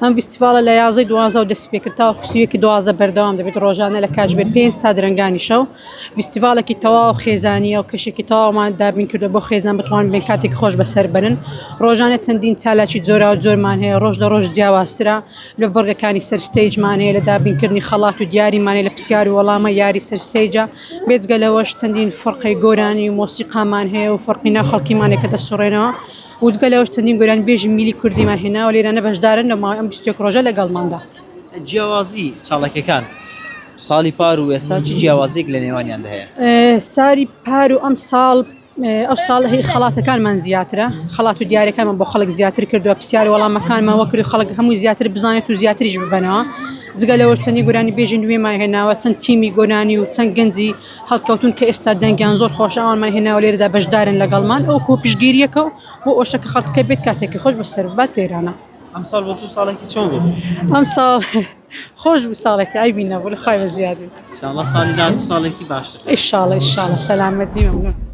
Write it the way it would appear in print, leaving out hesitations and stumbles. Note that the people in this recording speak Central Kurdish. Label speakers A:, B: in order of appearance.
A: ئەم فیستیڤالە لە 11 دەست پێکردەوە کوسیەکی 12 بەردەوام دەبێت ڕۆژانە لە کاتژمێر 5 تا درەنگانی شەو فیستیڤالێکی تەواو خێزانیە و کەشێکی تەواومان دابین کردو بۆ خێزان بتوانن بێن کاتێکی خۆش بەسەر بەرن ڕۆژانە چەندین چالاکی جۆرا و جۆرمان هەیە ڕۆژ لە ڕۆژ جیاوازترە لە بەرگەکانی سەرستەیجمان هەیە لە دابینکردنی خەڵات و دیاریمانێ لە پرسیار و وەڵامە یاری سەرستەیجە بێجگە لەوەش چەندین فەرقی گۆرانی و مۆسیقامان هەیە و فەرقی ناو خەڵکیمانێک کە دەسوڕێنەوە وجگە لەوەش چەندین گۆران بێژی میلی کوردیمان هێناوە لێرانە بەشدارن لە ماوەی ئەم 21 ڕۆژە لەگەڵماندا.
B: جیاوازی چاڵەکەکان ساڵی پار و ئێستا چی جیاوازیێک لە نێوانیاندا هەیە؟
A: ساری پار و ئەم ساڵ ئەو ساڵ هی خەڵاتەکانمان زیاترە خەڵات و دیارەکانمان بۆ خەڵک زیاتر کردووە پرسیار وەڵامەکانمان وەکری خەڵک هەمووی زیاتر بزانێت و زیاتریش ببنەوە جگە لەوە چەندی گۆرانی بێژی نوێمان هێناوە چەند تیمی گۆرانی و چەند گەنجی هەڵکەوتون کە ئێستا دەنگیان زۆر خۆشەوانمان هێناوە لێرەدا بەشدارن لەگەڵمان ئەو کۆ پشگیریەکە و بۆ ئەوشەکە خەڵکەکە بێت کاتێکی خۆش بەسەر بات لێرانە.
B: ئەم ساڵ بۆ تو ساڵێکی چۆن بوو؟
A: ئەم ساڵ خۆش بوو ساڵێکی ئایبی نەبوو لە خوای بە زیادی
B: ئینشاڵڵا ساڵی داهاتوو ساڵێکی باشتر
A: ئینشاڵڵا سەلامەت بی مەمنون.